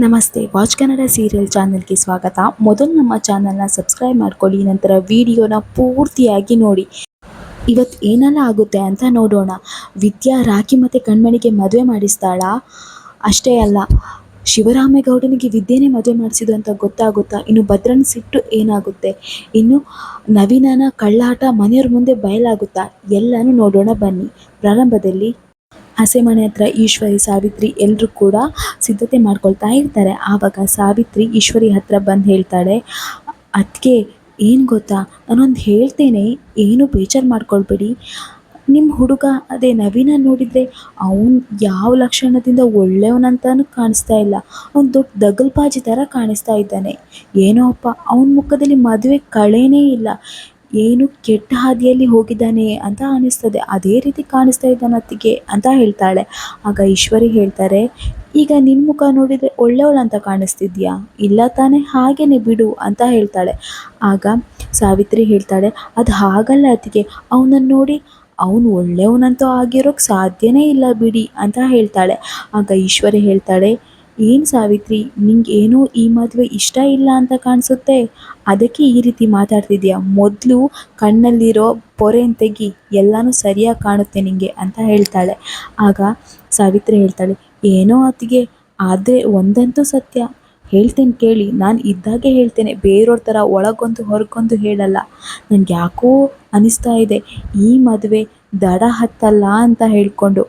ನಮಸ್ತೆ watch Kannada serial ಚಾನೆಲ್ಗೆ ಸ್ವಾಗತ. ಮೊದಲು ನಮ್ಮ ಚಾನೆಲ್ನ ಸಬ್ಸ್ಕ್ರೈಬ್ ಮಾಡ್ಕೊಳ್ಳಿ, ನಂತರ ವಿಡಿಯೋನ ಪೂರ್ತಿಯಾಗಿ ನೋಡಿ. ಇವತ್ತು ಏನೆಲ್ಲ ಆಗುತ್ತೆ ಅಂತ ನೋಡೋಣ. ವಿದ್ಯಾ ರಾಖಿ ಮತ್ತು ಕಣ್ಮಣಿಗೆ ಮದುವೆ ಮಾಡಿಸ್ತಾಳಾ? ಅಷ್ಟೇ ಅಲ್ಲ, ಶಿವರಾಮೇಗೌಡನಿಗೆ ವಿದ್ಯೆನೇ ಮದುವೆ ಮಾಡಿಸಿದ್ದು ಅಂತ ಗೊತ್ತಾಗುತ್ತಾ? ಇನ್ನು ಭದ್ರನ ಸಿಟ್ಟು ಏನಾಗುತ್ತೆ? ಇನ್ನು ನವೀನನ ಕಳ್ಳಾಟ ಮನೆಯವ್ರ ಮುಂದೆ ಬಯಲಾಗುತ್ತಾ? ಎಲ್ಲನೂ ನೋಡೋಣ ಬನ್ನಿ. ಪ್ರಾರಂಭದಲ್ಲಿ ಹಸೆಮಣೆ ಹತ್ರ ಈಶ್ವರಿ, ಸಾವಿತ್ರಿ ಎಲ್ಲರೂ ಕೂಡ ಸಿದ್ಧತೆ ಮಾಡ್ಕೊಳ್ತಾ ಇರ್ತಾರೆ. ಆವಾಗ ಸಾವಿತ್ರಿ ಈಶ್ವರಿ ಹತ್ರ ಬಂದು ಹೇಳ್ತಾಳೆ, ಅದಕ್ಕೆ ಏನು ಗೊತ್ತಾ, ನಾನೊಂದು ಹೇಳ್ತೇನೆ, ಏನು ಬೇಜಾರು ಮಾಡ್ಕೊಳ್ಬೇಡಿ. ನಿಮ್ಮ ಹುಡುಗ ಅದೇ ನವೀನ ನೋಡಿದರೆ ಅವನು ಯಾವ ಲಕ್ಷಣದಿಂದ ಒಳ್ಳೆಯವನಂತನೂ ಕಾಣಿಸ್ತಾ ಇಲ್ಲ. ಅವ್ನು ದೊಡ್ಡ ದಗಲ್ಬಾಜಿ ಥರ ಕಾಣಿಸ್ತಾ ಇದ್ದಾನೆ. ಏನೋ ಅಪ್ಪ, ಅವನ ಮುಖದಲ್ಲಿ ಮದುವೆ ಕಳೆನೇ ಇಲ್ಲ. ಏನು ಕೆಟ್ಟ ಹಾದಿಯಲ್ಲಿ ಹೋಗಿದ್ದಾನೆ ಅಂತ ಅನಿಸ್ತದೆ. ಅದೇ ರೀತಿ ಕಾಣಿಸ್ತಾ ಇದ್ದಾನೆ ಅತ್ತಿಗೆ ಅಂತ ಹೇಳ್ತಾಳೆ. ಆಗ ಈಶ್ವರಿ ಹೇಳ್ತಾರೆ, ಈಗ ನಿನ್ನ ಮುಖ ನೋಡಿದರೆ ಒಳ್ಳೆಯವಳಂತ ಕಾಣಿಸ್ತಿದ್ಯಾ? ಇಲ್ಲ ತಾನೇ, ಹಾಗೇನೆ ಬಿಡು ಅಂತ ಹೇಳ್ತಾಳೆ. ಆಗ ಸಾವಿತ್ರಿ ಹೇಳ್ತಾಳೆ, ಅದು ಹಾಗಲ್ಲ ಅತ್ತಿಗೆ, ಅವನನ್ನು ನೋಡಿ ಅವನು ಒಳ್ಳೆಯವನಂತೂ ಆಗಿರೋಕ್ಕೆ ಸಾಧ್ಯನೇ ಇಲ್ಲ ಬಿಡಿ ಅಂತ ಹೇಳ್ತಾಳೆ. ಆಗ ಈಶ್ವರಿ ಹೇಳ್ತಾಳೆ, ಏನು ಸಾವಿತ್ರಿ, ನಿಂಗೆ ಏನೋ ಈ ಮದುವೆ ಇಷ್ಟ ಇಲ್ಲ ಅಂತ ಕಾಣಿಸುತ್ತೆ, ಅದಕ್ಕೆ ಈ ರೀತಿ ಮಾತಾಡ್ತಿದ್ಯಾ? ಮೊದಲು ಕಣ್ಣಲ್ಲಿರೋ ಪೊರೆನ ತೆಗಿ, ಎಲ್ಲನೂ ಸರಿಯಾಗಿ ಕಾಣುತ್ತೆ ನಿಂಗೆ ಅಂತ ಹೇಳ್ತಾಳೆ. ಆಗ ಸಾವಿತ್ರಿ ಹೇಳ್ತಾಳೆ, ಏನೋ ಅತ್ತಿಗೆ, ಆದರೆ ಒಂದಂತೂ ಸತ್ಯ, ಹೇಳ್ತೇನೆ ಕೇಳಿ, ನಾನು ಇದ್ದಾಗೆ ಹೇಳ್ತೇನೆ, ಬೇರೆಯವ್ರ ಥರ ಒಳಗೊಂದು ಹೊರಗೊಂದು ಹೇಳಲ್ಲ. ನನಗೆ ಯಾಕೋ ಅನಿಸ್ತಾ ಇದೆ, ಈ ಮದುವೆ ದಡ ಹತ್ತಲ್ಲ ಅಂತ ಹೇಳ್ಕೊಂಡು.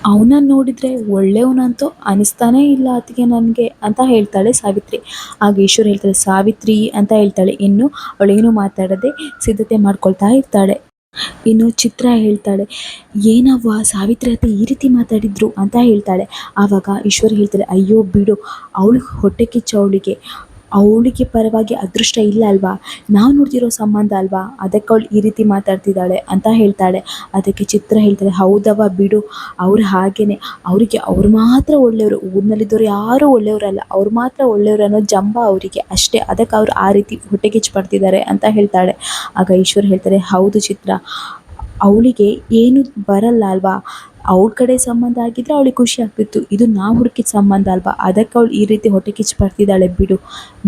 ಅವನನ್ನು ನೋಡಿದರೆ ಒಳ್ಳೆಯವನಂತೂ ಅನಿಸ್ತಾನೇ ಇಲ್ಲ ಅತ್ತಿಗೆ ನನಗೆ ಅಂತ ಹೇಳ್ತಾಳೆ ಸಾವಿತ್ರಿ. ಆಗ ಈಶ್ವರಿ ಹೇಳ್ತಾಳೆ, ಸಾವಿತ್ರಿ ಅಂತ ಹೇಳ್ತಾಳೆ. ಇನ್ನು ಅವಳೇನು ಮಾತಾಡದೆ ಸಿದ್ಧತೆ ಮಾಡ್ಕೊಳ್ತಾ ಇರ್ತಾಳೆ. ಇನ್ನು ಚಿತ್ರ ಹೇಳ್ತಾಳೆ, ಏನವ್ವ ಸಾವಿತ್ರಿ ಹತ್ರ ಈ ರೀತಿ ಮಾತಾಡಿದ್ರು ಅಂತ ಹೇಳ್ತಾಳೆ. ಆವಾಗ ಈಶ್ವರಿ ಹೇಳ್ತಾಳೆ, ಅಯ್ಯೋ ಬಿಡು, ಅವಳಿಗೆ ಹೊಟ್ಟೆ ಕಿಚ್ಚು, ಅವಳಿಗೆ ಪರವಾಗಿ ಅದೃಷ್ಟ ಇಲ್ಲ ಅಲ್ವಾ, ನಾವು ನೋಡ್ತಿರೋ ಸಂಬಂಧ ಅಲ್ವಾ, ಅದಕ್ಕೆ ಅವಳು ಈ ರೀತಿ ಮಾತಾಡ್ತಿದ್ದಾಳೆ ಅಂತ ಹೇಳ್ತಾಳೆ. ಅದಕ್ಕೆ ಚಿತ್ರ ಹೇಳ್ತಾಳೆ, ಹೌದವ್ವ ಬಿಡು, ಅವ್ರು ಹಾಗೇನೆ, ಅವರಿಗೆ ಅವ್ರು ಮಾತ್ರ ಒಳ್ಳೆಯವರು, ಊರಿನಲ್ಲಿದ್ದವ್ರು ಯಾರೂ ಒಳ್ಳೆಯವರಲ್ಲ, ಅವ್ರು ಮಾತ್ರ ಒಳ್ಳೆಯವರು ಅನ್ನೋ ಜಂಬ ಅವರಿಗೆ ಅಷ್ಟೇ, ಅದಕ್ಕೆ ಅವರು ಆ ರೀತಿ ಹೊಟ್ಟೆಕಿಚ್ಚು ಪಡ್ತಿದ್ದಾರೆ ಅಂತ ಹೇಳ್ತಾಳೆ. ಆಗ ಈಶ್ವರ್ ಹೇಳ್ತಾರೆ, ಹೌದು ಚಿತ್ರ, ಅವಳಿಗೆ ಏನು ಬರಲ್ಲ ಅಲ್ವಾ, ಅವ್ಳ ಕಡೆ ಸಂಬಂಧ ಆಗಿದ್ದರೆ ಅವಳಿಗೆ ಖುಷಿ ಆಗ್ತಿತ್ತು, ಇದು ನಾವು ಹುಡುಕಿದ ಸಂಬಂಧ ಅಲ್ವಾ, ಅದಕ್ಕೆ ಅವಳು ಈ ರೀತಿ ಹೊಟ್ಟೆ ಕಿಚ್ಚು ಪಡ್ತಿದ್ದಾಳೆ ಬಿಡು.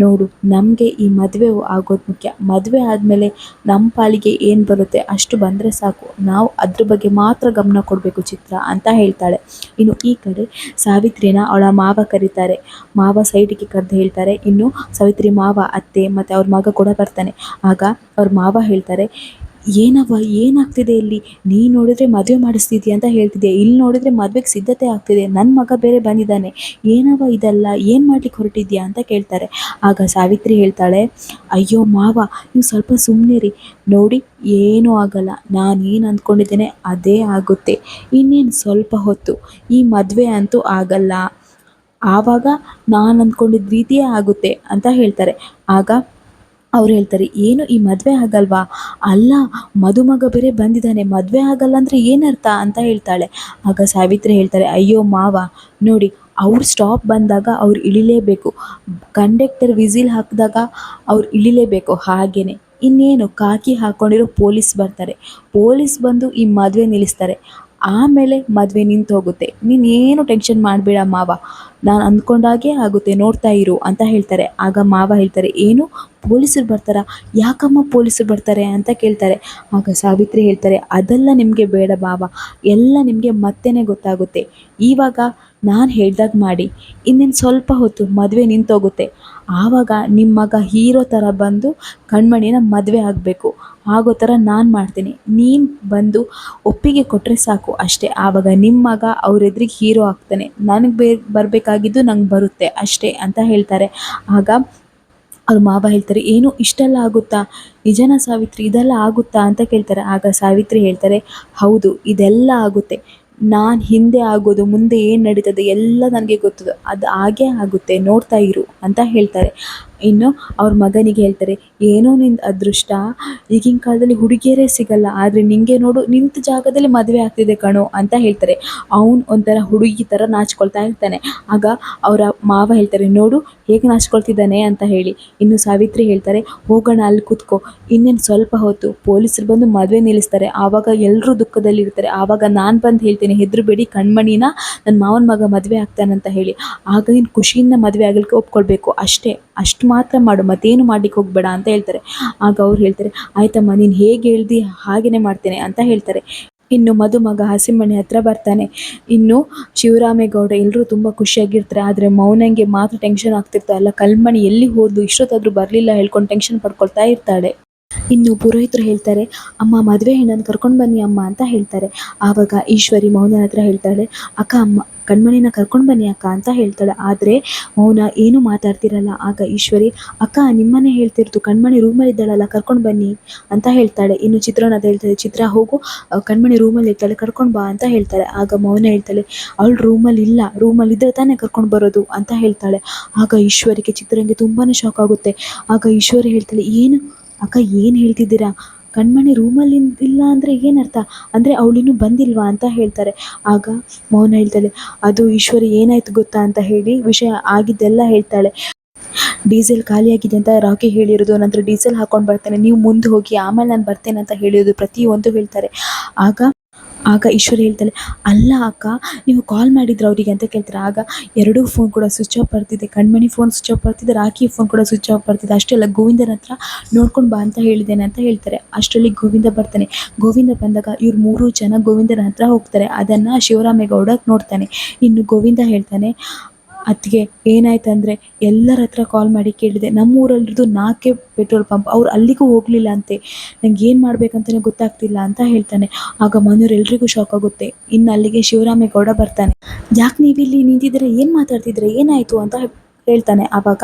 ನೋಡು, ನಮಗೆ ಈ ಮದುವೆ ಆಗೋದು ಮುಖ್ಯ, ಮದುವೆ ಆದಮೇಲೆ ನಮ್ಮ ಪಾಲಿಗೆ ಏನು ಬರುತ್ತೆ ಅಷ್ಟು ಬಂದರೆ ಸಾಕು, ನಾವು ಅದ್ರ ಬಗ್ಗೆ ಮಾತ್ರ ಗಮನ ಕೊಡಬೇಕು ಚಿತ್ರ ಅಂತ ಹೇಳ್ತಾಳೆ. ಇನ್ನು ಈ ಕಡೆ ಸಾವಿತ್ರಿನ ಅವಳ ಮಾವ ಕರೀತಾರೆ. ಮಾವ ಸೈಡಿಗೆ ಕರೆದು ಹೇಳ್ತಾರೆ, ಇನ್ನು ಸಾವಿತ್ರಿ ಮಾವ, ಅತ್ತೆ ಮತ್ತು ಅವ್ರ ಮಗ ಕೂಡ ಬರ್ತಾನೆ. ಆಗ ಅವ್ರ ಮಾವ ಹೇಳ್ತಾರೆ, ಏನವ್ವ ಏನಾಗ್ತಿದೆ ಇಲ್ಲಿ, ನೀನು ನೋಡಿದ್ರೆ ಮದುವೆ ಮಾಡಿಸ್ತಿದ್ಯಾ ಅಂತ ಹೇಳ್ತಿದ್ಯಾ, ಇಲ್ಲಿ ನೋಡಿದರೆ ಮದುವೆಗೆ ಸಿದ್ಧತೆ ಆಗ್ತಿದೆ, ನನ್ನ ಮಗ ಬೇರೆ ಬಂದಿದ್ದಾನೆ, ಏನವ್ವ ಇದೆಲ್ಲ, ಏನು ಮಾಡ್ಲಿಕ್ಕೆ ಹೊರಟಿದ್ಯಾ ಅಂತ ಕೇಳ್ತಾರೆ. ಆಗ ಸಾವಿತ್ರಿ ಹೇಳ್ತಾಳೆ, ಅಯ್ಯೋ ಮಾವ, ನೀವು ಸ್ವಲ್ಪ ಸುಮ್ಮನಿರಿ, ನೋಡಿ ಏನೂ ಆಗಲ್ಲ, ನಾನೇನು ಅಂದ್ಕೊಂಡಿದ್ದೇನೆ ಅದೇ ಆಗುತ್ತೆ, ಇನ್ನೇನು ಸ್ವಲ್ಪ ಹೊತ್ತು, ಈ ಮದುವೆ ಅಂತೂ ಆಗಲ್ಲ, ಆವಾಗ ನಾನು ಅಂದ್ಕೊಂಡಿದ್ದ ರೀತಿಯೇ ಆಗುತ್ತೆ ಅಂತ ಹೇಳ್ತಾರೆ. ಆಗ ಅವ್ರು ಹೇಳ್ತಾರೆ, ಏನು ಈ ಮದುವೆ ಆಗಲ್ವಾ? ಅಲ್ಲ, ಮದುಮಗ ಬೇರೆ ಬಂದಿದ್ದಾನೆ, ಮದುವೆ ಆಗಲ್ಲ ಅಂದರೆ ಏನರ್ಥ ಅಂತ ಹೇಳ್ತಾಳೆ. ಆಗ ಸಾವಿತ್ರಿ ಹೇಳ್ತಾರೆ, ಅಯ್ಯೋ ಮಾವ, ನೋಡಿ ಅವ್ರು ಸ್ಟಾಪ್ ಬಂದಾಗ ಅವ್ರು ಇಳಿಲೇಬೇಕು, ಕಂಡಕ್ಟರ್ ವಿಸಿಲ್ ಹಾಕಿದಾಗ ಅವ್ರು ಇಳಿಲೇಬೇಕು, ಹಾಗೇ ಇನ್ನೇನು ಕಾಕಿ ಹಾಕ್ಕೊಂಡಿರೋ ಪೊಲೀಸ್ ಬರ್ತಾರೆ, ಪೊಲೀಸ್ ಬಂದು ಈ ಮದುವೆ ನಿಲ್ಲಿಸ್ತಾರೆ, ಆಮೇಲೆ ಮದುವೆ ನಿಂತು ಹೋಗುತ್ತೆ, ನೀನೇನು ಟೆನ್ಷನ್ ಮಾಡಬೇಡ ಮಾವ, ನಾನು ಅಂದ್ಕೊಂಡಾಗೆ ಆಗುತ್ತೆ, ನೋಡ್ತಾ ಇರು ಅಂತ ಹೇಳ್ತಾರೆ. ಆಗ ಮಾವ ಹೇಳ್ತಾರೆ, ಏನು ಪೊಲೀಸರು ಬರ್ತಾರಾ? ಯಾಕಮ್ಮ ಪೊಲೀಸರು ಬರ್ತಾರೆ ಅಂತ ಕೇಳ್ತಾರೆ. ಆಗ ಸಾವಿತ್ರಿ ಹೇಳ್ತಾರೆ, ಅದೆಲ್ಲ ನಿಮಗೆ ಬೇಡ ಮಾವ, ಎಲ್ಲ ನಿಮಗೆ ಮತ್ತೇ ಗೊತ್ತಾಗುತ್ತೆ, ಇವಾಗ ನಾನು ಹೇಳ್ದಾಗ ಮಾಡಿ, ಇನ್ನೇನು ಸ್ವಲ್ಪ ಹೊತ್ತು ಮದುವೆ ನಿಂತೋಗುತ್ತೆ, ಆವಾಗ ನಿಮ್ಮ ಮಗ ಹೀರೋ ಥರ ಬಂದು ಕಣ್ಮಣಿನ ಮದುವೆ ಆಗಬೇಕು, ಆಗೋ ಥರ ನಾನು ಮಾಡ್ತೀನಿ, ನೀನು ಬಂದು ಒಪ್ಪಿಗೆ ಕೊಟ್ಟರೆ ಸಾಕು ಅಷ್ಟೇ, ಆವಾಗ ನಿಮ್ಮ ಮಗ ಅವ್ರ ಎದುರಿಗೆ ಹೀರೋ ಆಗ್ತಾನೆ, ನನಗೆ ಬರಬೇಕಾಗಿದ್ದು ನಂಗೆ ಬರುತ್ತೆ ಅಷ್ಟೇ ಅಂತ ಹೇಳ್ತಾರೆ. ಆಗ ಅವ್ರ ಮಾವ ಹೇಳ್ತಾರೆ, ಏನು ಇಷ್ಟೆಲ್ಲ ಆಗುತ್ತಾ, ನಿಜನ ಸಾವಿತ್ರಿ ಇದೆಲ್ಲ ಆಗುತ್ತಾ ಅಂತ ಕೇಳ್ತಾರೆ. ಆಗ ಸಾವಿತ್ರಿ ಹೇಳ್ತಾರೆ, ಹೌದು ಇದೆಲ್ಲ ಆಗುತ್ತೆ, ನಾನು ಹಿಂದೆ ಆಗೋದು ಮುಂದೆ ಏನು ನಡೀತದೆ ಎಲ್ಲ ನನಗೆ ಗೊತ್ತದು, ಅದು ಹಾಗೇ ಆಗುತ್ತೆ, ನೋಡ್ತಾ ಇರು ಅಂತ ಹೇಳ್ತಾರೆ. ಇನ್ನು ಅವ್ರ ಮಗನಿಗೆ ಹೇಳ್ತಾರೆ, ಏನೋ ನಿಂದು ಅದೃಷ್ಟ, ಈಗಿನ ಕಾಲದಲ್ಲಿ ಹುಡುಗಿಯರೇ ಸಿಗಲ್ಲ, ಆದರೆ ನಿಂಗೆ ನೋಡು ನಿಂತ ಜಾಗದಲ್ಲಿ ಮದುವೆ ಆಗ್ತಿದೆ ಕಣೋ ಅಂತ ಹೇಳ್ತಾರೆ. ಅವನು ಒಂಥರ ಹುಡುಗಿ ಥರ ನಾಚ್ಕೊಳ್ತಾ ಇರ್ತಾನೆ. ಆಗ ಅವರ ಮಾವ ಹೇಳ್ತಾರೆ, ನೋಡು ಹೇಗೆ ನಾಚ್ಕೊಳ್ತಿದ್ದಾನೆ ಅಂತ ಹೇಳಿ. ಇನ್ನು ಸಾವಿತ್ರಿ ಹೇಳ್ತಾರೆ, ಹೋಗೋಣ ಅಲ್ಲಿ ಕೂತ್ಕೋ, ಇನ್ನೇನು ಸ್ವಲ್ಪ ಹೊತ್ತು ಪೊಲೀಸರು ಬಂದು ಮದುವೆ ನಿಲ್ಲಿಸ್ತಾರೆ, ಆವಾಗ ಎಲ್ಲರೂ ದುಃಖದಲ್ಲಿರ್ತಾರೆ, ಆವಾಗ ನಾನು ಬಂದು ಹೇಳ್ತೀನಿ, ಹೆದರಬೇಡಿ ಕಣ್ಮಣಿನ ನನ್ನ ಮಾವನ ಮಗ ಮದುವೆ ಆಗ್ತಾನಂತ ಹೇಳಿ, ಆಗ ನೀನು ಖುಷಿಯಿಂದ ಮದುವೆ ಆಗಲಿಕ್ಕೆ ಒಪ್ಕೊಳ್ಬೇಕು ಅಷ್ಟೇ, ಅಷ್ಟು ಮಾತ್ರ ಮಾಡು, ಮತ್ತೇನು ಮಾಡ್ಲಿಕ್ಕೆ ಹೋಗಬೇಡ ಅಂತ ಹೇಳ್ತಾರೆ. ಆಗ ಅವ್ರು ಹೇಳ್ತಾರೆ, ಆಯ್ತಮ್ಮ ನೀನು ಹೇಗೆ ಹೇಳ್ದಿ ಹಾಗೆಯೇ ಮಾಡ್ತೇನೆ ಅಂತ ಹೇಳ್ತಾರೆ. ಇನ್ನು ಮದುಮಗ ಹಸಿಮಣೆ ಹತ್ರ ಬರ್ತಾನೆ. ಇನ್ನು ಶಿವರಾಮೇಗೌಡ ಎಲ್ಲರೂ ತುಂಬ ಖುಷಿಯಾಗಿರ್ತಾರೆ. ಆದರೆ ಮೌನಂಗೆ ಮಾತ್ರ ಟೆನ್ಷನ್ ಆಗ್ತಿರ್ತಾರೆ, ಅಲ್ಲ ಕಲ್ಮಣಿ ಎಲ್ಲಿ ಹೋದ್ಲು, ಇಷ್ಟೊತ್ತಾದರೂ ಬರಲಿಲ್ಲ ಹೇಳ್ಕೊಂಡು ಟೆನ್ಷನ್ ಪಡ್ಕೊಳ್ತಾ ಇರ್ತಾಳೆ. ಇನ್ನು ಪುರೋಹಿತರು ಹೇಳ್ತಾರೆ, ಅಮ್ಮ ಮದುವೆ ಹೆಣ್ಣನ್ನು ಕರ್ಕೊಂಡು ಬನ್ನಿ ಅಮ್ಮ ಅಂತ ಹೇಳ್ತಾರೆ. ಆವಾಗ ಈಶ್ವರಿ ಮೌನನ ಹತ್ರ ಹೇಳ್ತಾಳೆ, ಅಕ್ಕ ಅಮ್ಮ ಕಣ್ಮಣಿನ ಕರ್ಕೊಂಡು ಬನ್ನಿ ಅಕ್ಕ ಅಂತ ಹೇಳ್ತಾಳೆ. ಆದರೆ ಮೌನ ಏನೂ ಮಾತಾಡ್ತಿರಲ್ಲ. ಆಗ ಈಶ್ವರಿ, ಅಕ್ಕ ನಿಮ್ಮನ್ನೇ ಹೇಳ್ತಿರ್ತು, ಕಣ್ಮಣಿ ರೂಮಲ್ಲಿ ಇದ್ದಾಳಲ್ಲ ಕರ್ಕೊಂಡು ಬನ್ನಿ ಅಂತ ಹೇಳ್ತಾಳೆ. ಇನ್ನು ಚಿತ್ರಾನ ಹೇಳ್ತಾಳೆ, ಚಿತ್ರ ಹೋಗು, ಕಣ್ಮಣಿ ರೂಮಲ್ಲಿ ಇರ್ತಾಳೆ ಕರ್ಕೊಂಡು ಬಾ ಅಂತ ಹೇಳ್ತಾಳೆ. ಆಗ ಮೌನ ಹೇಳ್ತಾಳೆ, ಅವಳು ರೂಮಲ್ಲಿ ಇಲ್ಲ, ರೂಮಲ್ಲಿ ಇದ್ದರೆ ತಾನೇ ಕರ್ಕೊಂಡು ಬರೋದು ಅಂತ ಹೇಳ್ತಾಳೆ. ಆಗ ಈಶ್ವರಿಗೆ ಚಿತ್ರಂಗೆ ತುಂಬಾ ಶಾಕ್ ಆಗುತ್ತೆ. ಆಗ ಈಶ್ವರಿ ಹೇಳ್ತಾಳೆ, ಏನು ಅಕ್ಕ ಏನು ಹೇಳ್ತಿದ್ದೀರಾ, ಕಣ್ಮಣಿ ರೂಮಲ್ಲಿ ಇಲ್ಲ ಅಂದರೆ ಏನರ್ಥ, ಅಂದರೆ ಅವಳಿನ್ನೂ ಬಂದಿಲ್ವಾ ಅಂತ ಹೇಳ್ತಾರೆ. ಆಗ ಮೌನ ಹೇಳ್ತಾಳೆ, ಅದು ಈಶ್ವರಿ ಏನಾಯ್ತು ಗೊತ್ತಾ ಅಂತ ಹೇಳಿ ವಿಷಯ ಆಗಿದ್ದೆಲ್ಲ ಹೇಳ್ತಾಳೆ. ಡೀಸೆಲ್ ಖಾಲಿಯಾಗಿದೆ ಅಂತ ರಾಕಿ ಹೇಳಿರೋದು, ನಂತರ ಡೀಸೆಲ್ ಹಾಕೊಂಡು ಬರ್ತಾನೆ, ನೀವು ಮುಂದೆ ಹೋಗಿ ಆಮೇಲೆ ನಾನು ಬರ್ತೇನೆ ಅಂತ ಹೇಳಿರೋದು, ಪ್ರತಿಯೊಂದು ಹೇಳ್ತಾರೆ. ಆಗ ಈಶ್ವರಿ ಹೇಳ್ತಾಳೆ, ಅಲ್ಲ ಅಕ್ಕ ನೀವು ಕಾಲ್ ಮಾಡಿದ್ರು ಅವರಿಗೆ ಅಂತ ಕೇಳ್ತಾರೆ. ಆಗ ಎರಡೂ ಫೋನ್ ಕೂಡ ಸ್ವಿಚ್ ಆಫ್ ಬರ್ತಿದೆ, ಕಣ್ಮಣಿ ಫೋನ್ ಸ್ವಿಚ್ ಆಫ್ ಬರ್ತಿದೆ, ರಾಖಿ ಫೋನ್ ಕೂಡ ಸ್ವಿಚ್ ಆಫ್ ಬರ್ತಿದೆ, ಅಷ್ಟೇ ಅಲ್ಲ ಗೋವಿಂದನ ಹತ್ರ ನೋಡ್ಕೊಂಡು ಬಾ ಅಂತ ಹೇಳಿದ್ದೇನೆ ಅಂತ ಹೇಳ್ತಾರೆ. ಅಷ್ಟರಲ್ಲಿ ಗೋವಿಂದ ಬರ್ತಾನೆ. ಗೋವಿಂದ ಬಂದಾಗ ಇವ್ರು 3 ಜನ ಗೋವಿಂದನ ಹತ್ರ ಹೋಗ್ತಾರೆ. ಅದನ್ನು ಶಿವರಾಮೇಗೌಡ ನೋಡ್ತಾನೆ. ಇನ್ನು ಗೋವಿಂದ ಹೇಳ್ತಾನೆ, ಅದಕ್ಕೆ ಏನಾಯ್ತಂದರೆ ಎಲ್ಲರ ಹತ್ರ ಕಾಲ್ ಮಾಡಿ ಕೇಳಿದೆ, ನಮ್ಮೂರಲ್ಲಿರೋದು 4 ಪೆಟ್ರೋಲ್ ಪಂಪ್, ಅವ್ರು ಅಲ್ಲಿಗೂ ಹೋಗಲಿಲ್ಲ ಅಂತೆ, ನಂಗೆ ಏನು ಮಾಡಬೇಕಂತಲೇ ಗೊತ್ತಾಗ್ತಿಲ್ಲ ಅಂತ ಹೇಳ್ತಾನೆ. ಆಗ ಮನೆಯವರೆಲ್ಲರಿಗೂ ಶಾಕ್ ಆಗುತ್ತೆ. ಇನ್ನು ಅಲ್ಲಿಗೆ ಶಿವರಾಮೇಗೌಡ ಬರ್ತಾನೆ. ಯಾಕೆ ನೀವು ಇಲ್ಲಿ ನಿಂತಿದ್ದೀರಾ, ಏನು ಮಾತಾಡ್ತಿದ್ರೆ, ಏನಾಯಿತು ಅಂತ ಹೇಳ್ತಾನೆ. ಆವಾಗ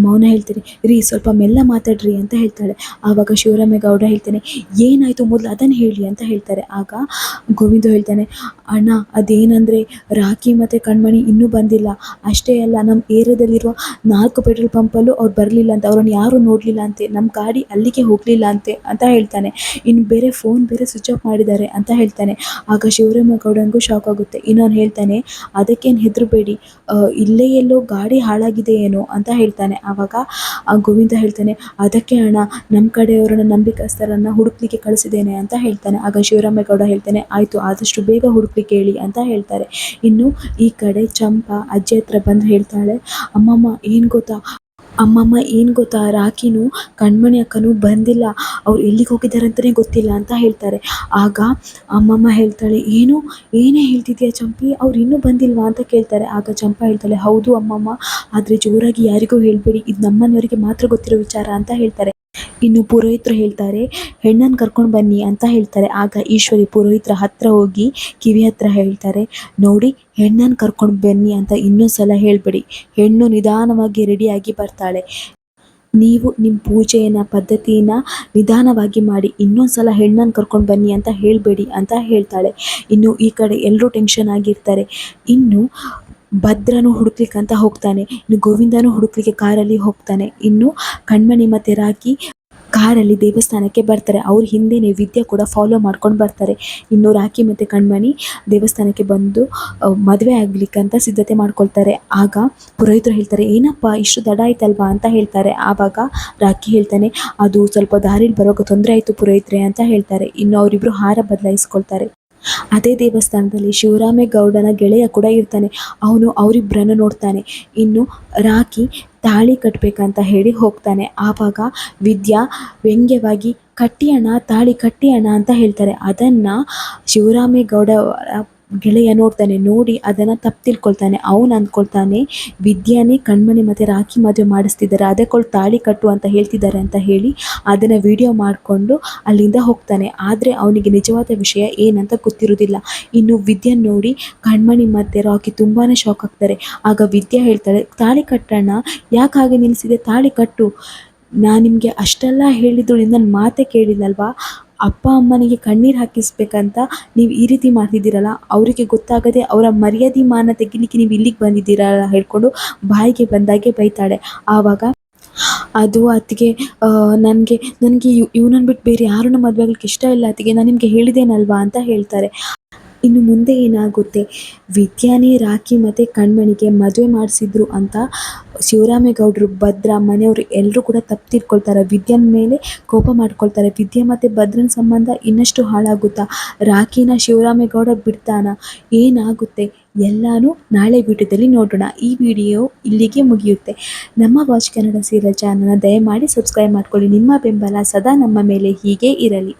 ಮೌನ ಹೇಳ್ತೀನಿ, ರೀ ಸ್ವಲ್ಪ ಮೆಲ್ಲ ಮಾತಾಡ್ರಿ ಅಂತ ಹೇಳ್ತಾಳೆ. ಆವಾಗ ಶಿವರಾಮೇಗೌಡ ಹೇಳ್ತಾನೆ, ಏನಾಯಿತು ಮೊದಲು ಅದನ್ನು ಹೇಳಿ ಅಂತ ಹೇಳ್ತಾರೆ. ಆಗ ಗೋವಿಂದ ಹೇಳ್ತಾನೆ, ಅಣ್ಣ ಅದೇನಂದರೆ ರಾಖಿ ಮತ್ತು ಕಣ್ಮಣಿ ಇನ್ನೂ ಬಂದಿಲ್ಲ, ಅಷ್ಟೇ ಅಲ್ಲ ನಮ್ಮ ಏರಿಯಾದಲ್ಲಿರುವ 4 ಪೆಟ್ರೋಲ್ ಪಂಪಲ್ಲೂ ಅವ್ರು ಬರಲಿಲ್ಲ ಅಂತ, ಅವ್ರನ್ನ ಯಾರೂ ನೋಡಲಿಲ್ಲ ಅಂತೆ, ನಮ್ಮ ಗಾಡಿ ಅಲ್ಲಿಗೆ ಹೋಗಲಿಲ್ಲ ಅಂತೆ ಅಂತ ಹೇಳ್ತಾನೆ. ಇನ್ನು ಬೇರೆ ಫೋನ್ ಬೇರೆ ಸ್ವಿಚ್ ಆಫ್ ಮಾಡಿದ್ದಾರೆ ಅಂತ ಹೇಳ್ತಾನೆ. ಆಗ ಶಿವರಾಮೇಗೌಡನಿಗೂ ಶಾಕ್ ಆಗುತ್ತೆ. ಇನ್ನೊಂದು ಹೇಳ್ತಾನೆ, ಅದಕ್ಕೇನು ಹೆದರಬೇಡಿ, ಇಲ್ಲೇ ಎಲ್ಲೋ ಗಾಡಿ ಹಾಳಾಗಿದೆ ಏನೋ ಅಂತ ಹೇಳ್ತಾನೆ. ಆವಾಗ ಗೋವಿಂದ ಹೇಳ್ತಾನೆ, ಅದಕ್ಕೆ ಅಣ್ಣ ನಮ್ಮ ಕಡೆಯವರನ್ನ ನಂಬಿಕಸ್ಥರನ್ನು ಹುಡುಕ್ಲಿಕ್ಕೆ ಕಳಿಸಿದ್ದೇನೆ ಅಂತ ಹೇಳ್ತಾನೆ. ಆಗ ಶಿವರಾಮೇಗೌಡ ಹೇಳ್ತಾನೆ, ಆಯಿತು ಆದಷ್ಟು ಬೇಗ ಹುಡುಕ್ಲಿಕ್ಕೆ ಹೇಳಿ ಅಂತ ಹೇಳ್ತಾರೆ. ಇನ್ನು ಈ ಕಡೆ ಚಂಪಾ ಅಜ್ಜಿ ಹತ್ರ ಬಂದು ಹೇಳ್ತಾಳೆ, ಅಮ್ಮಮ್ಮ ಏನು ಗೊತ್ತಾ, ರಾಖಿನೂ ಕಣ್ಮಣಿ ಅಕ್ಕನೂ ಬಂದಿಲ್ಲ, ಅವ್ರು ಎಲ್ಲಿಗೆ ಹೋಗಿದ್ದಾರೆ ಅಂತಲೇ ಗೊತ್ತಿಲ್ಲ ಅಂತ ಹೇಳ್ತಾರೆ. ಆಗ ಅಮ್ಮಮ್ಮ ಹೇಳ್ತಾಳೆ, ಏನೇ ಹೇಳ್ತಿದ್ಯಾ ಚಂಪಿ, ಅವ್ರು ಇನ್ನೂ ಬಂದಿಲ್ವಾ ಅಂತ ಕೇಳ್ತಾರೆ. ಆಗ ಚಂಪಾ ಹೇಳ್ತಾಳೆ, ಹೌದು ಅಮ್ಮಮ್ಮ, ಆದರೆ ಜೋರಾಗಿ ಯಾರಿಗೂ ಹೇಳಬೇಡಿ, ಇದು ನಮ್ಮನೆಯವರಿಗೆ ಮಾತ್ರ ಗೊತ್ತಿರೋ ವಿಚಾರ ಅಂತ ಹೇಳ್ತಾರೆ. ಇನ್ನು ಪುರೋಹಿತರು ಹೇಳ್ತಾರೆ, ಹೆಣ್ಣನ್ನು ಕರ್ಕೊಂಡು ಬನ್ನಿ ಅಂತ ಹೇಳ್ತಾರೆ. ಆಗ ಈಶ್ವರಿ ಪುರೋಹಿತರ ಹತ್ರ ಹೋಗಿ ಕಿವಿ ಹತ್ರ ಹೇಳ್ತಾರೆ, ನೋಡಿ ಹೆಣ್ಣನ್ನು ಕರ್ಕೊಂಡು ಬನ್ನಿ ಅಂತ ಇನ್ನೊಂದು ಸಲ ಹೇಳಬೇಡಿ, ಹೆಣ್ಣು ನಿಧಾನವಾಗಿ ರೆಡಿಯಾಗಿ ಬರ್ತಾಳೆ, ನೀವು ನಿಮ್ಮ ಪೂಜೆಯನ್ನು ಪದ್ಧತಿನ ನಿಧಾನವಾಗಿ ಮಾಡಿ, ಇನ್ನೊಂದು ಸಲ ಹೆಣ್ಣನ್ನು ಕರ್ಕೊಂಡು ಬನ್ನಿ ಅಂತ ಹೇಳಬೇಡಿ ಅಂತ ಹೇಳ್ತಾಳೆ. ಇನ್ನು ಈ ಕಡೆ ಎಲ್ಲರೂ ಟೆನ್ಷನ್ ಆಗಿರ್ತಾರೆ. ಇನ್ನು ಭದ್ರನು ಹುಡುಕ್ಲಿಕ್ಕೆ ಅಂತ ಹೋಗ್ತಾನೆ. ಇನ್ನು ಗೋವಿಂದನೂ ಹುಡುಕ್ಲಿಕ್ಕೆ ಕಾರಲ್ಲಿ ಹೋಗ್ತಾನೆ. ಇನ್ನು ಕಣ್ಮಣಿ ಮತ್ತು ರಾಖಿ ಕಾರಲ್ಲಿ ದೇವಸ್ಥಾನಕ್ಕೆ ಬರ್ತಾರೆ. ಅವ್ರ ಹಿಂದೆಯೇ ವಿದ್ಯಾ ಕೂಡ ಫಾಲೋ ಮಾಡ್ಕೊಂಡು ಬರ್ತಾರೆ. ಇನ್ನು ರಾಖಿ ಮತ್ತು ಕಣ್ಮಣಿ ದೇವಸ್ಥಾನಕ್ಕೆ ಬಂದು ಮದುವೆ ಆಗ್ಲಿಕ್ಕಂತ ಸಿದ್ಧತೆ ಮಾಡ್ಕೊಳ್ತಾರೆ. ಆಗ ಪುರೋಹಿತರು ಹೇಳ್ತಾರೆ, ಏನಪ್ಪ ಇಷ್ಟು ತಡ ಆಯ್ತಲ್ವಾ ಅಂತ ಹೇಳ್ತಾರೆ. ಆವಾಗ ರಾಖಿ ಹೇಳ್ತಾನೆ, ಅದು ಸ್ವಲ್ಪ ದಾರಿಲಿ ಬರೋಕೆ ತೊಂದರೆ ಆಯಿತು ಪುರೋಹಿತರೆ ಅಂತ ಹೇಳ್ತಾರೆ. ಇನ್ನು ಅವರಿಬ್ಬರು ಹಾರ ಬದಲಾಯಿಸ್ಕೊಳ್ತಾರೆ. ಅದೇ ದೇವಸ್ಥಾನದಲ್ಲಿ ಶಿವರಾಮೇಗೌಡನ ಗೆಳೆಯ ಕೂಡ ಇರ್ತಾನೆ. ಅವನು ಅವರಿಬ್ಬರನ್ನು ನೋಡ್ತಾನೆ. ಇನ್ನು ರಾಖಿ ತಾಳಿ ಕಟ್ಟಬೇಕಂತ ಹೇಳಿ ಹೋಗ್ತಾನೆ. ಆವಾಗ ವಿದ್ಯಾ ವ್ಯಂಗ್ಯವಾಗಿ, ಕಟ್ಟಿಯಣ್ಣ ತಾಳಿ ಕಟ್ಟಿಯಣ್ಣ ಅಂತ ಹೇಳ್ತಾರೆ. ಅದನ್ನು ಶಿವರಾಮೇಗೌಡ ಗೆಳೆಯ ನೋಡ್ತಾನೆ. ನೋಡಿ ಅದನ್ನು ತಪ್ಪು ತಿಳ್ಕೊಳ್ತಾನೆ. ಅವನು ಅಂದ್ಕೊಳ್ತಾನೆ, ವಿದ್ಯಾನೇ ಕಣ್ಮಣಿ ಮತ್ತು ರಾಖಿ ಮದುವೆ ಮಾಡಿಸ್ತಿದ್ದಾರೆ, ಅದಕ್ಕೆ ತಾಳಿ ಕಟ್ಟು ಅಂತ ಹೇಳ್ತಿದ್ದಾರೆ ಅಂತ ಹೇಳಿ ಅದನ್ನು ವಿಡಿಯೋ ಮಾಡಿಕೊಂಡು ಅಲ್ಲಿಂದ ಹೋಗ್ತಾನೆ. ಆದರೆ ಅವನಿಗೆ ನಿಜವಾದ ವಿಷಯ ಏನಂತ ಗೊತ್ತಿರೋದಿಲ್ಲ. ಇನ್ನು ವಿದ್ಯಾ ನೋಡಿ ಕಣ್ಮಣಿ ಮತ್ತು ರಾಖಿ ತುಂಬಾ ಶಾಕ್ ಆಗ್ತಾರೆ. ಆಗ ವಿದ್ಯಾ ಹೇಳ್ತಾಳೆ, ತಾಳಿ ಕಟ್ಟೋಣ, ಯಾಕೆ ಹಾಗೆ ನಿಲ್ಲಿಸಿದೆ, ತಾಳಿ ಕಟ್ಟು, ನಾನು ನಿಮಗೆ ಅಷ್ಟೆಲ್ಲ ಹೇಳಿದ್ರು ನನ್ನ ಮಾತೇ ಕೇಳಿಲ್ಲಲ್ವಾ, ಅಪ್ಪ ಅಮ್ಮನಿಗೆ ಕಣ್ಣೀರು ಹಾಕಿಸ್ಬೇಕಂತ ನೀವು ಈ ರೀತಿ ಮಾಡ್ತಿದ್ದೀರಲ್ಲ, ಅವರಿಗೆ ಗೊತ್ತಾಗದೆ ಅವರ ಮರ್ಯಾದೆ ಮಾನ ತೆಗಿಲಿಕ್ಕೆ ನೀವು ಇಲ್ಲಿಗೆ ಬಂದಿದ್ದೀರಲ್ಲ ಹೇಳ್ಕೊಂಡು ಬಾಯಿಗೆ ಬಂದಾಗೆ ಬೈತಾಳೆ. ಆವಾಗ ಅದು ಅತ್ತಿಗೆ ನನಗೆ ಇವನನ್ನು ಬಿಟ್ಟು ಬೇರೆ ಯಾರನ್ನೂ ಮದುವೆ ಆಗ್ಲಿಕ್ಕೆ ಇಷ್ಟ ಇಲ್ಲ ಅತ್ತಿಗೆ, ನಾನು ನಿಮಗೆ ಹೇಳಿದ್ದೇನಲ್ವಾ ಅಂತ ಹೇಳ್ತಾರೆ. ಇನ್ನು ಮುಂದೆ ಏನಾಗುತ್ತೆ, ವಿದ್ಯಾನೇ ರಾಖಿ ಮತ್ತು ಕಣ್ಮಣಿಗೆ ಮದುವೆ ಮಾಡಿಸಿದ್ರು ಅಂತ ಶಿವರಾಮೇಗೌಡರು, ಭದ್ರ ಮನೆಯವರು ಎಲ್ಲರೂ ಕೂಡ ತಪ್ಪು ತಿಳ್ಕೊಳ್ತಾರೆ. ವಿದ್ಯನ ಮೇಲೆ ಕೋಪ ಮಾಡ್ಕೊಳ್ತಾರೆ. ವಿದ್ಯೆ ಮತ್ತು ಭದ್ರನ ಸಂಬಂಧ ಇನ್ನಷ್ಟು ಹಾಳಾಗುತ್ತಾ, ರಾಖಿನ ಶಿವರಾಮೇಗೌಡ ಬಿಡ್ತಾನ, ಏನಾಗುತ್ತೆ ಎಲ್ಲನೂ ನಾಳೆ ವಿಡಿಯೋದಲ್ಲಿ ನೋಡೋಣ. ಈ ವಿಡಿಯೋ ಇಲ್ಲಿಗೆ ಮುಗಿಯುತ್ತೆ. ನಮ್ಮ ವಾಚ್ ಕನ್ನಡ ಸೀರಿಯಲ್ ಚಾನಲ್ನ ದಯಮಾಡಿ ಸಬ್ಸ್ಕ್ರೈಬ್ ಮಾಡ್ಕೊಳ್ಳಿ. ನಿಮ್ಮ ಬೆಂಬಲ ಸದಾ ನಮ್ಮ ಮೇಲೆ ಹೀಗೆ ಇರಲಿ.